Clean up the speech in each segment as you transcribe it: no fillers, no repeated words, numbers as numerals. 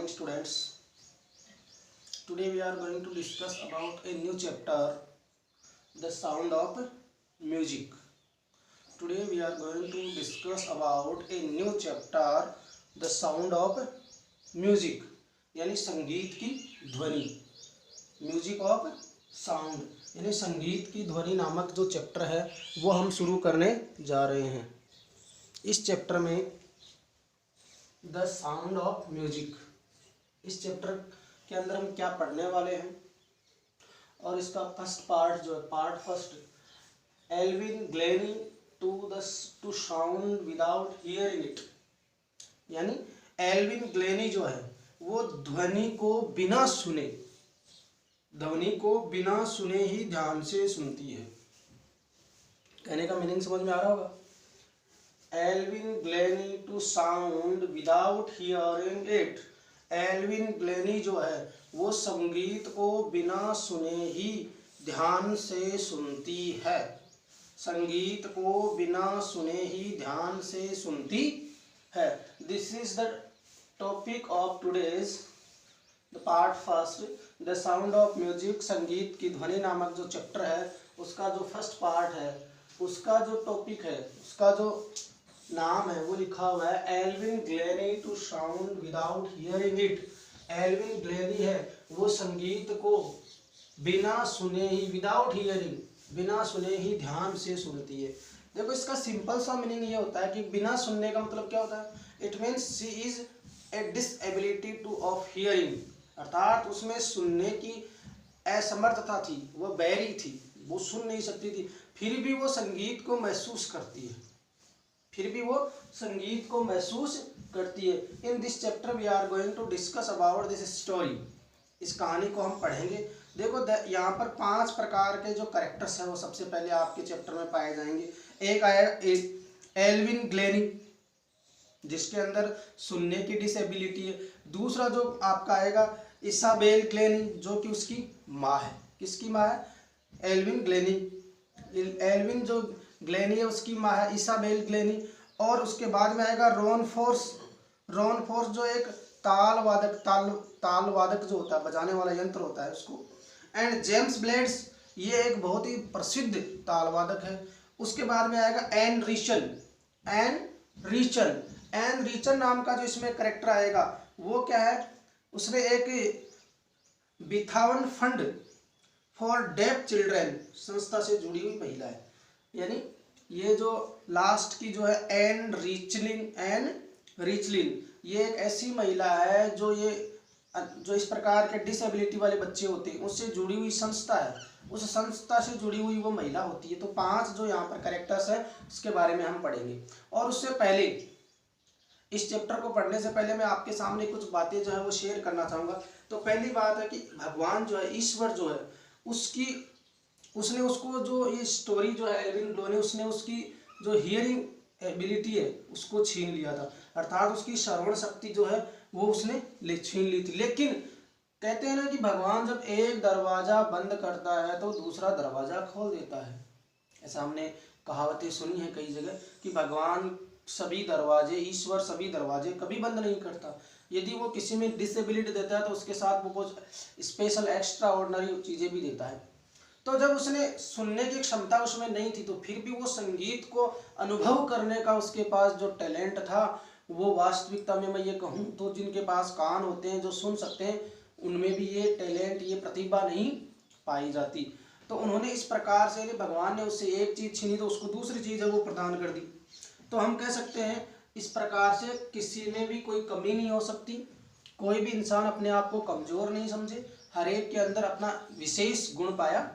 students. Today we are going to discuss about a new chapter, the sound of music. Today we are going to discuss about a new chapter, the sound of music, यानी संगीत की ध्वनि. Music of sound यानी संगीत की ध्वनि नामक जो चैप्टर है वो हम शुरू करने जा रहे हैं. इस चैप्टर में द साउंड ऑफ म्यूजिक, इस चैप्टर के अंदर हम क्या पढ़ने वाले हैं और इसका फर्स्ट पार्ट जो है, part first, Evelyn Glennie to sound without hearing it. यानी एल्विन ग्लेनी जो है वो ध्वनि को बिना सुने ही ध्यान से सुनती है. कहने का मीनिंग समझ में आ रहा होगा. Evelyn Glennie to sound without hearing it. Evelyn Glennie जो है वो संगीत को बिना सुने ही ध्यान से सुनती है. संगीत को बिना सुने ही ध्यान से सुनती है. This is the topic of today's the part first, the sound of music. संगीत की ध्वनि नामक जो चैप्टर है उसका जो फर्स्ट पार्ट है, उसका जो टॉपिक है, उसका जो नाम है वो लिखा हुआ है Evelyn Glennie to sound without hearing it. Evelyn Glennie है वो संगीत को बिना सुने ही, विदाउट हियरिंग, बिना सुने ही ध्यान से सुनती है. देखो इसका सिंपल सा मीनिंग ये होता है कि बिना सुनने का मतलब क्या होता है. It means she is a disability two of hearing. अर्थात उसमें सुनने की असमर्थता थी, वो बहरी थी, वो सुन नहीं सकती थी, फिर भी वो संगीत को महसूस करती है. In this chapter we are going to discuss about this story. इस कहानी को हम पढ़ेंगे. देखो यहाँ पर 5 प्रकार के जो कैरेक्टर्स हैं वो सबसे पहले आपके चैप्टर में पाए जाएंगे. एक आया एल्विन ग्लेनी जिसके अंदर सुनने की डिसेबिलिटी है. दूसरा जो आपका आएगा इसाबेल ग्लेनी जो कि उसकी माँ है. किसकी माँ है? Evelyn Glennie. एल्विन जो ग्लेनी है उसकी माँ है इसाबेल ग्लेनी. और उसके बाद में आएगा रॉन फोर्स जो एक ताल वादक जो होता है, बजाने वाला यंत्र होता है उसको. एंड जेम्स ब्लेड्स, ये एक बहुत ही प्रसिद्ध ताल वादक है. उसके बाद में आएगा एन रीचन नाम का जो इसमें करेक्टर आएगा वो क्या है, उसने एक बिथावन फंड फॉर डेफ चिल्ड्रेन संस्था से जुड़ी हुई महिला है. यानी ये जो लास्ट की जो है एन रिचलिन, ये एक ऐसी महिला है जो इस प्रकार के डिसेबिलिटी वाले बच्चे होते हैं उससे जुड़ी हुई संस्था है. उस संस्था से जुड़ी हुई वो महिला होती है. तो 5 जो यहाँ पर कैरेक्टर्स है उसके बारे में हम पढ़ेंगे. और उससे पहले, इस चैप्टर को पढ़ने से पहले मैं आपके सामने कुछ बातें जो है वो शेयर करना चाहूँगा. तो पहली बात है कि भगवान जो है, ईश्वर जो है, उसने उसको जो ये स्टोरी जो है एल्विन ग्लेनी, उसने उसकी जो हियरिंग एबिलिटी है उसको छीन लिया था. अर्थात उसकी श्रवण शक्ति जो है वो उसने छीन ली थी. लेकिन कहते हैं ना कि भगवान जब एक दरवाजा बंद करता है तो दूसरा दरवाजा खोल देता है. ऐसा हमने कहावतें सुनी है कई जगह कि भगवान सभी दरवाजे, ईश्वर सभी दरवाजे कभी बंद नहीं करता. यदि वो किसी में डिसेबिलिटी देता है तो उसके साथ वो कुछ स्पेशल एक्स्ट्रा ऑर्डिनरी चीज़ें भी देता है. तो जब उसने सुनने की क्षमता उसमें नहीं थी तो फिर भी वो संगीत को अनुभव करने का उसके पास जो टैलेंट था, वो वास्तविकता में मैं ये कहूँ तो जिनके पास कान होते हैं जो सुन सकते हैं उनमें भी ये टैलेंट, ये प्रतिभा नहीं पाई जाती. तो उन्होंने इस प्रकार से, भगवान ने उससे एक चीज़ छीनी तो उसको दूसरी चीज़ है वो प्रदान कर दी. तो हम कह सकते हैं इस प्रकार से किसी में भी कोई कमी नहीं हो सकती. कोई भी इंसान अपने आप को कमज़ोर नहीं समझे. हर एक के अंदर अपना विशेष गुण पाया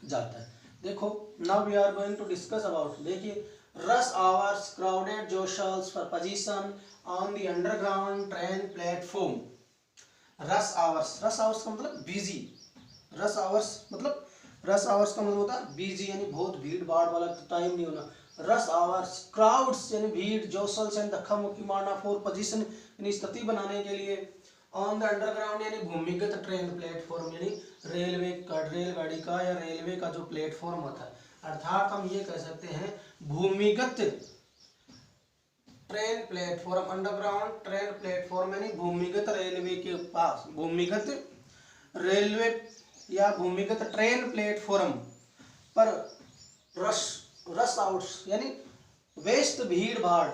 जाता है. देखो now we are going to discuss about, देखिए, rush hours crowded jostles for position on the underground train platform. Rush hours का मतलब बिजी. रश आवर्स का मतलब होता है बिजी, यानी बहुत भीड़ भाड़ वाला टाइम नहीं होना. रश आवर्स, क्राउड्स यानी भीड़, जोशल्स यानी धक्का मुक्की मारना, फॉर पोजीशन यानी स्थिति बनाने के लिए, ऑन द अंडरग्राउंड यानी भूमिगत ट्रेन प्लेटफॉर्म यानी रेलगाड़ी का या रेलवे का जो प्लेटफॉर्म होता है. अर्थात हम ये कह सकते हैं भूमिगत train platform, underground train platform यानी भूमिगत रेलवे के पास, भूमिगत रेलवे या भूमिगत ट्रेन प्लेटफॉर्म पर रश आउट्स यानी व्यस्त भीड़ भाड़,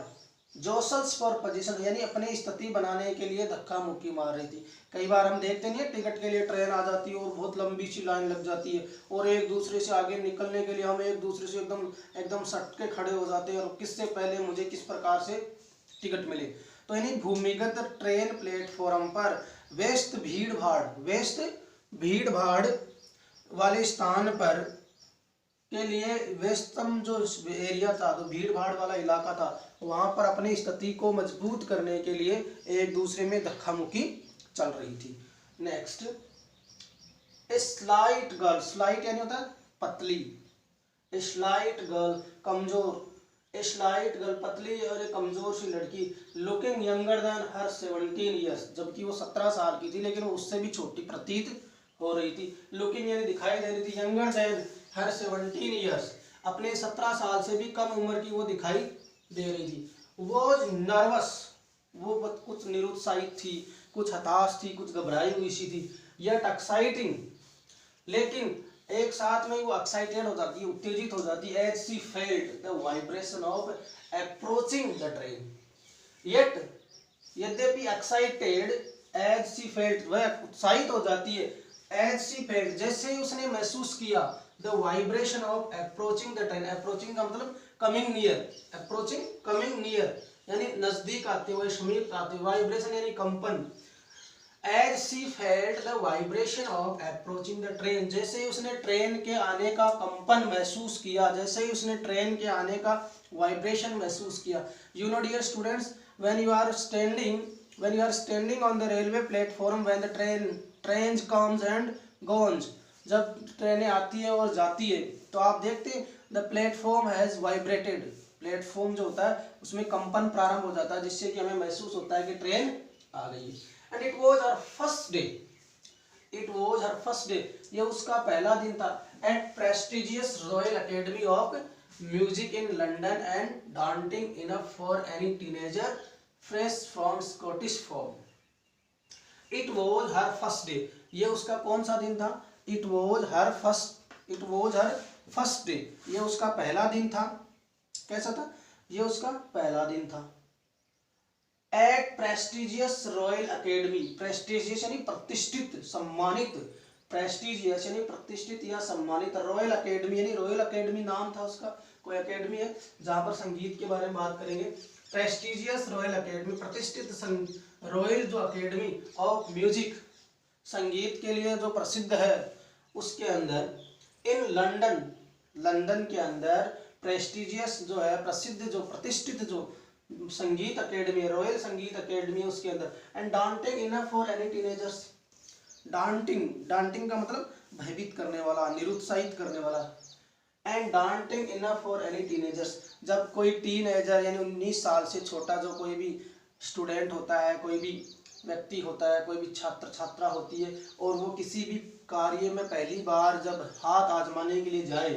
जोसल्स फॉर पोजीशन यानी अपनी स्थिति बनाने के लिए धक्का मुक्की मार रही थी। कई बार हम देखते नहीं है टिकट के लिए ट्रेन आ जाती है और बहुत लंबी सी लाइन लग जाती है और एक दूसरे से आगे निकलने के लिए हम एक दूसरे से एकदम एकदम सट के खड़े हो जाते हैं और किससे पहले मुझे किस प्रकार से टिकट मिले। तो यानी भूमिगत ट्रेन प्लेटफॉर्म पर व्यस्त भीड़ भाड़ वाले स्थान पर के लिए व्यस्तम जो एरिया था, तो भीड़ भाड़ वाला इलाका था, वहां पर अपनी स्थिति को मजबूत करने के लिए एक दूसरे में धक्का मुक्की चल रही थी। नेक्स्ट, स्लाइट गर्ल, स्लाइट यानी होता है पतली, स्लाइट गर्ल कमजोर, स्लाइट गर्ल पतली और कमजोर सी लड़की, लुकिंग यंगर देन हर 17 ईयर्स, जबकि वो 17 साल की थी लेकिन वो उससे भी छोटी प्रतीत हो रही थी। लुकिंग यानी दिखाई दे रही थी, यंगर देन हर 17 ईयर्स, अपने 17 साल से भी कम उम्र की वो दिखाई दे रही थी। वो नर्वस, वो कुछ निरुत्साहित थी, कुछ हताश थी, कुछ घबराई हुई सी थी, यट एक्साइटिंग, लेकिन एक साथ में वो एक्साइटेड हो जाती है, उत्तेजित हो जाती है, as she felt the vibration of approaching the train, yet यद्यपि एक्साइटेड एज शी फेल्ट, वह उत्साहित हो जाती है, एज शी फेल्ट जैसे ही उसने महसूस किया, the vibration of approaching the train, approaching का मतलब coming near, approaching coming near यानी नजदीक आते हुए, समीप आते हुए, वाइब्रेशन यानी कंपन, as she felt the vibration of approaching the train, जैसे ही उसने ट्रेन के आने का कंपन महसूस किया, जैसे ही उसने ट्रेन के आने का वाइब्रेशन महसूस किया। You know dear students, when you are standing on the railway platform, when the train comes and gones, जब ट्रेनें आती है और जाती है तो आप देखते हैं the platform has vibrated, platform जो होता है उसमें कंपन प्रारंभ हो जाता है जिससे कि हमें महसूस होता है कि ट्रेन आ गई है। And it was her first day, ये उसका पहला दिन था, at prestigious Royal Academy of Music in London and daunting enough for any teenager fresh from Scottish farm. It was her first day, ये उसका कौन सा दिन था? It was her first day, ये उसका पहला दिन था। कैसा था? ये उसका पहला दिन था। At prestigious Royal Academy, prestigious यानी प्रतिष्ठित, सम्मानित, प्रेस्टिजियस यानी प्रतिष्ठित या सम्मानित, रॉयल अकेडमी यानी रॉयल अकेडमी नाम था उसका, कोई अकेडमी है जहां पर संगीत के बारे में बात करेंगे। प्रेस्टिजियस रॉयल अकेडमी, प्रतिष्ठित रॉयल जो अकेडमी ऑफ म्यूजिक, संगीत के लिए जो प्रसिद्ध है, उसके अंदर इन लंदन के अंदर प्रेस्टिजियस जो है, प्रसिद्ध जो प्रतिष्ठित जो संगीत अकेडमी, रॉयल संगीत अकेडमी उसके अंदर, and daunting enough for any teenagers, daunting का मतलब भयभीत करने वाला, निरुत्साहित करने वाला, and daunting enough for any teenagers, जब कोई टीनेजर यानी 19 साल से छोटा जो कोई भी स्टूडेंट होता है, कोई भी व्यक्ति होता है, कोई भी छात्र छात्रा होती है और वो किसी भी कार्य में पहली बार जब हाथ आजमाने के लिए जाए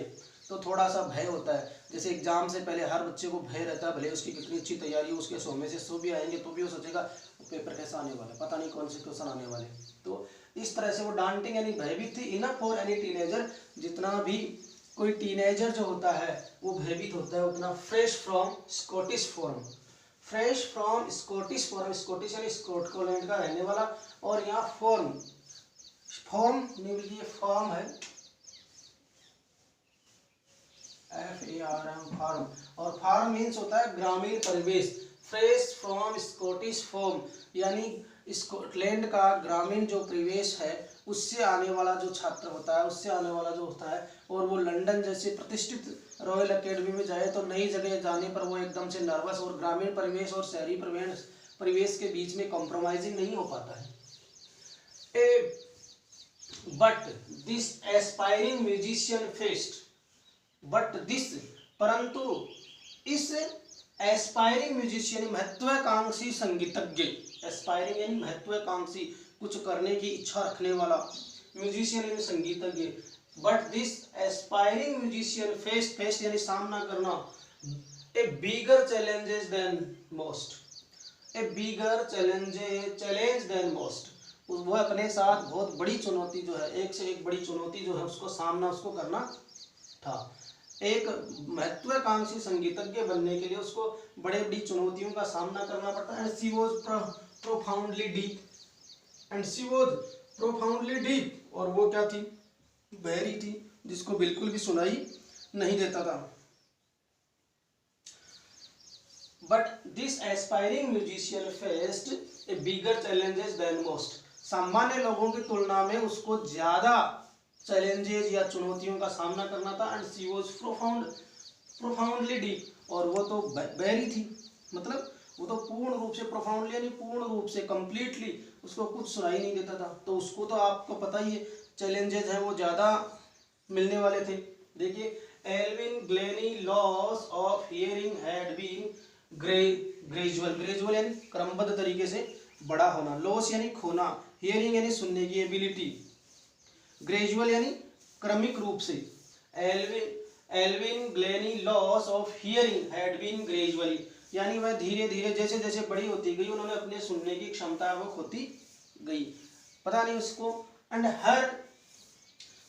तो थोड़ा सा भय होता है। जैसे एग्जाम से पहले हर बच्चे को भय रहता है, भले उसकी कितनी अच्छी तैयारी हो, उसके 100 में से 100 भी आएंगे तो भी वो सोचेगा पेपर कैसा आने वाला है, पता नहीं कौन से क्वेश्चन आने वाले। तो इस तरह से वो डांटिंग यानी भयभीत थी, इनफ फॉर एनी टीनेजर, जितना भी कोई टीनेजर जो होता है वो भयभीत होता है उतना, fresh from Scottish form, fresh from Scottish form, Scottish यानी स्कॉटलैंड का रहने वाला, और यहाँ फॉर्म फॉर्म है FARM, फार्म, और फार्म मीन्स होता है ग्रामीण परिवेश। फ्रेश फ्रॉम स्कॉटिश फॉर्म यानी स्कॉटलैंड का ग्रामीण जो परिवेश है उससे आने वाला जो छात्र होता है, उससे आने वाला जो होता है, और वो लंदन जैसे प्रतिष्ठित रॉयल अकेडमी में जाए तो नई जगह जाने पर वो एकदम से नर्वस, और ग्रामीण परिवेश और शहरी परिवेश के बीच में कॉम्प्रोमाइजिंग नहीं हो पाता है। But this aspiring musician faced, परंतु इस एस्पायरिंग म्यूजिशियन महत्वाकांक्षी संगीतज्ञ, एस्पायरिंग यानी महत्वाकांक्षी, कुछ करने की इच्छा रखने वाला, म्यूजिशियन यानी संगीतज्ञ, but this aspiring musician faced यानी सामना करना, ए बिगर चैलेंजेस देन मोस्ट, ए बिगर चैलेंज देन मोस्ट, वो अपने साथ बहुत बड़ी चुनौती जो है, एक से एक बड़ी चुनौती जो है उसको सामना उसको करना था। एक महत्वाकांक्षी संगीतज्ञ बनने के लिए उसको बड़े बड़ी चुनौतियों का सामना करना पड़ता है। She was profoundly deep, and she was profoundly deep, और वो क्या थी, गहरी थी, जिसको बिल्कुल भी सुनाई नहीं देता था। But this aspiring musician faced a bigger challenges than most. सामान्य लोगों की तुलना में उसको ज्यादा चैलेंजेस या चुनौतियों का सामना करना था। And she was profoundly deep, और वो तो गहरी थी, मतलब वो तो पूर्ण रूप से प्रोफाउंडली यानी पूर्ण रूप से कंप्लीटली उसको कुछ सुनाई नहीं देता था। तो उसको तो आपको पता ही है चैलेंजेस हैं वो ज़्यादा मिलने वाले थे। देखिए, Evelyn Glennie loss of hearing had been gradual यानी क्रमबद्ध तरीके से बड़ा होना, लॉस यानी खोना, हियरिंग यानी सुनने की एबिलिटी, ग्रेजुअल यानी क्रमिक रूप से। Evelyn Glennie loss of hearing had been gradually, यानी वह धीरे धीरे जैसे जैसे बड़ी होती गई उन्होंने अपने सुनने की क्षमता वो खोती गई, पता नहीं उसको। एंड हर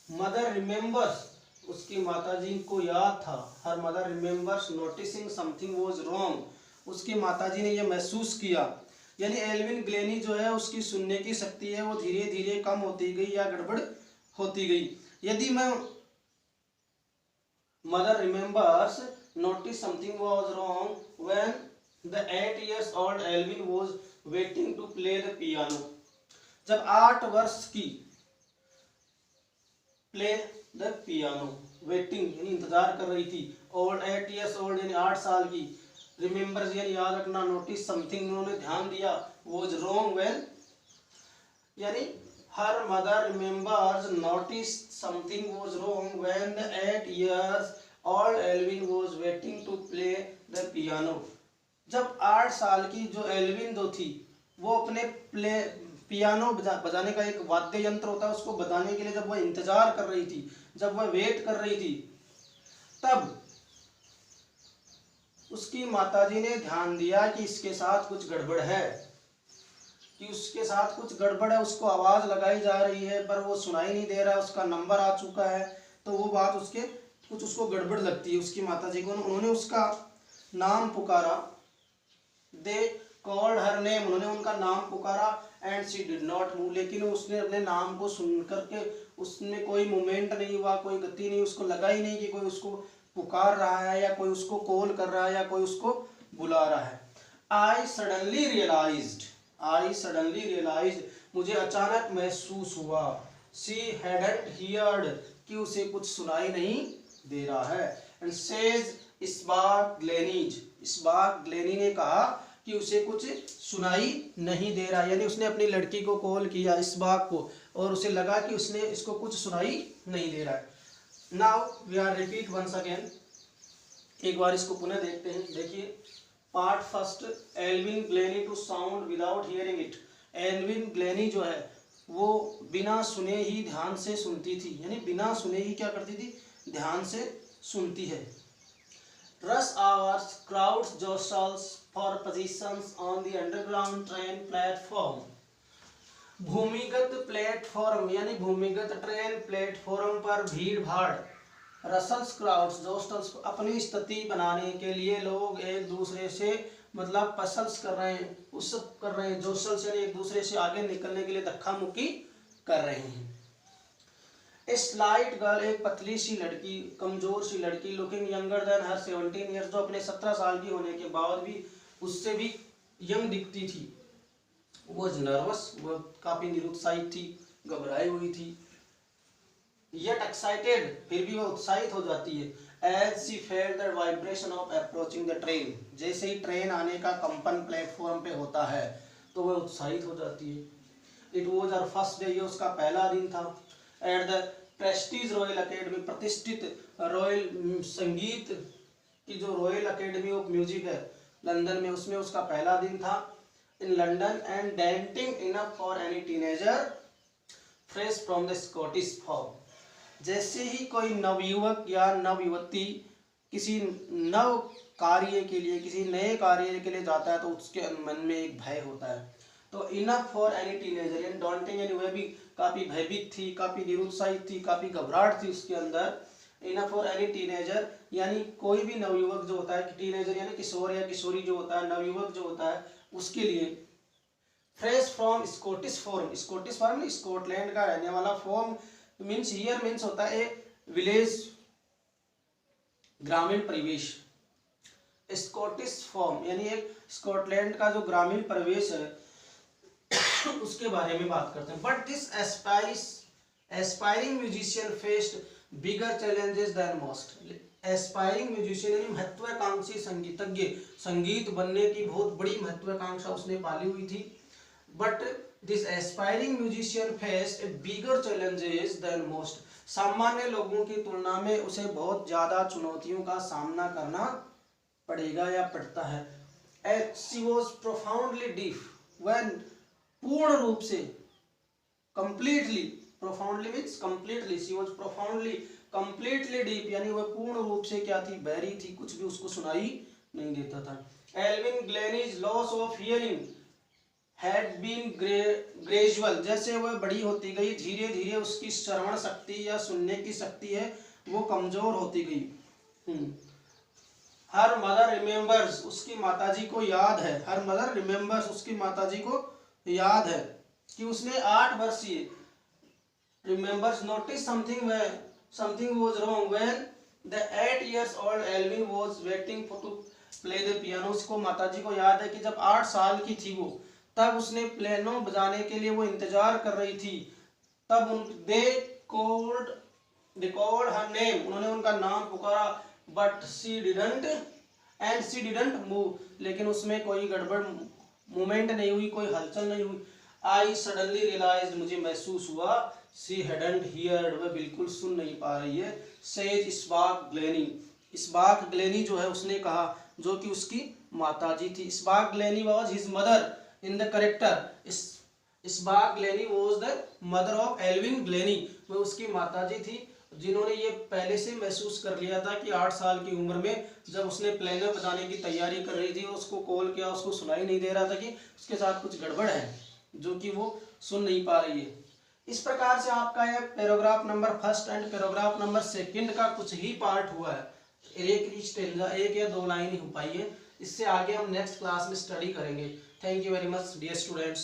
मदर रिमेम्बर्स, उसकी माताजी को याद था, हर mother remembers noticing something was wrong, उसकी माताजी ने यह महसूस किया, यानी एल्विन ग्लेनी जो है उसकी सुनने की शक्ति है वो धीरे धीरे कम होती गई या गड़बड़ होती गई। यदि मैं mother remembers notice something was wrong when the 8 years old Evelyn was waiting to play the piano, जब 8 वर्ष की प्ले द पियानो, वेटिंग यानी इंतजार कर रही थी, ओल्ड 8 years old यानी 8 साल की, रिमेम्बर्स यानी याद रखना, नोटिस समथिंग उन्होंने ध्यान दिया, वाज रॉन्ग व्हेन यानी her mother remembers notice something was wrong when the 8 years old Evelyn was waiting to play the piano, जब 8 साल की जो एल्विन जो थी वो अपने पियानो बजाने का एक वाद्य यंत्र होता है उसको बजाने के लिए जब वह इंतजार कर रही थी, जब वह वेट कर रही थी, तब उसकी माताजी ने ध्यान दिया कि इसके साथ कुछ गड़बड़ है, कि उसके साथ कुछ गड़बड़ है, उसको आवाज लगाई जा रही है पर वो सुनाई नहीं दे रहा, उसका नंबर आ चुका है, तो वो बात उसके कुछ उसको गड़बड़ लगती है उसकी माताजी को। उन्होंने उसका नाम पुकारा, दे कॉल्ड हर नेम, उन्होंने उनका नाम पुकारा, and she did not move, लेकिन उसने अपने नाम को सुन करके उसमें कोई मूवमेंट नहीं हुआ, कोई गति नहीं, उसको लगा ही नहीं कि कोई उसको पुकार रहा है या कोई उसको कॉल कर रहा है या कोई उसको बुला रहा है। आई सडनली रियलाइज्ड, मुझे अचानक महसूस हुआ, शी हैडंट हियर्ड, कि उसे कुछ सुनाई नहीं दे रहा है। एंड सेज इस्बाक ग्लेनी ने कहा कि उसे कुछ सुनाई नहीं दे रहा, यानी उसने अपनी लड़की को कॉल किया इस्बाक को और उसे लगा कि उसने इसको कुछ सुनाई नहीं दे रहा है। Now we are repeat once again, एक बार इसको पुनः देखते हैं। देखिए, part first, Evelyn Glennie to sound without hearing it, Evelyn Glennie जो है वो बिना सुने ही ध्यान से सुनती थी, यानी बिना सुने ही क्या करती थी, ध्यान से सुनती है। Rush hours, crowds jostles for positions on the underground train platform. भूमिगत प्लेटफॉर्म यानी भूमिगत ट्रेन प्लेटफॉर्म पर भीड़ भाड़, रसल्स क्राउड्स जोस्टल्स, अपनी स्थिति बनाने के लिए लोग एक दूसरे से मतलब पसल्स कर रहे हैं, उत्सुक कर रहे हैं, जोस्टल्स यानी एक दूसरे से आगे निकलने के लिए धक्का मुक्की कर रहे हैं। ए स्लाइट गर्ल, एक पतली सी लड़की, कमजोर सी लड़की, लुकिंग यंगर देन हर 17 ईयर्स, जो अपने 17 साल की होने के बाद भी उससे भी यंग दिखती थी। वो नर्वस, वो काफी निरुत्साहित थी, घबराई हुई थी। येट एक्साइटेड, फिर भी वो उत्साहित हो जाती है। As she felt the vibration of approaching the train, जैसे ही ट्रेन आने का कंपन प्लेटफॉर्म पे होता है तो वह उत्साहित हो जाती है। It was her first day, ये उसका पहला दिन था। At the Prestige royal academy, प्रतिष्ठित रॉयल संगीत की जो रॉयल अकेडमी ऑफ म्यूजिक है लंदन में, उसमें उसका पहला दिन था। इन London and denting enough for any teenager fresh from the Scottish form, जैसे ही कोई नवयुवक या नवयुवती किसी नव कार्य के लिए, किसी नए कार्य के लिए जाता है तो उसके मन में एक भय होता है। तो इनफ फॉर एनी टीनेजर, यानी डॉन्टिंग, यानी वह भी काफ़ी भयभीत थी, काफ़ी निरुत्साहित थी, काफ़ी घबराहट थी उसके अंदर। इनफ फॉर एनी टीनेजर, यानी कोई भी नवयुवक जो होता है, टीनेजर यानी किशोर या किशोरी जो होता है, नवयुवक जो होता है, उसके लिए। Fresh from Scottish form, Scottish form Scotland का रहने वाला, फॉर्म मीन्स हियर मीन्स होता है ए विलेज, ग्रामीण परिवेश। स्कॉटिश फॉर्म यानी एक स्कॉटलैंड का जो ग्रामीण परिवेश है उसके बारे में बात करते हैं। But this aspiring musician faced bigger challenges than most. Aspiring musician यानी महत्वाकांक्षी संगीतज्ञ, संगीत बनने की बहुत बड़ी महत्वाकांक्षा उसने पाली हुई थी। But this aspiring musician faced bigger challenges than most. सामान्य लोगों की तुलना में उसे बहुत ज़्यादा चुनौतियों का सामना करना पड़ेगा या पड़ता है। She was profoundly deaf, when पूर्ण रूप से, completely, profoundly means completely, she was profoundly, completely deaf, यानी वह पूर्ण रूप से क्या थी, बहरी थी, कुछ भी उसको सुनाई नहीं देता था। Evelyn Glennie's loss of hearing had been gradual, जैसे वह बड़ी होती गई धीरे धीरे उसकी श्रवण शक्ति या सुनने की शक्ति है वो कमजोर होती गई। हर मदर रिमेम्बर्स, उसकी माताजी को याद है, हर मदर रिमेम्बर्स, उसकी माताजी को याद है कि उसने 8 वर्षीय, remembers notice something was wrong when the 8 years old Evelyn was waiting for to play the piano. उसको माताजी को याद है कि जब 8 साल की थी वो, तब उसने पियानो बजाने के लिए वो इंतजार कर रही थी। तब दे कॉल्ड हर नेम, उन्होंने उनका नाम पुकारा, बट शी डिडंट मूव, लेकिन उसमें कोई गड़बड़ मूवमेंट नहीं हुई, कोई हलचल नहीं हुई। आई सडनली रियलाइज, मुझे महसूस हुआ, शी हैडंट हियर्ड, वह बिल्कुल सुन नहीं पा रही है। Says Spark Glennie, Spark Glennie जो है उसने कहा, जो कि उसकी माताजी थी। Spark Glennie was his mother in the character. Spark Glennie was the mother of Evelyn Glennie, वह उसकी माताजी थी जिन्होंने ये पहले से महसूस कर लिया था कि 8 साल की उम्र में जब उसने पियानो बजाने की तैयारी कर रही थी, उसको कॉल किया, उसको सुनाई नहीं दे रहा था कि उसके साथ कुछ गड़बड़ है, जो कि वो सुन नहीं पा रही है। इस प्रकार से आपका यह paragraph number 1 and paragraph number 2 का कुछ ही पार्ट हुआ है, एक या 2 लाइन ही हो पाई है। इससे आगे हम नेक्स्ट क्लास में स्टडी करेंगे। Thank you very much dear students.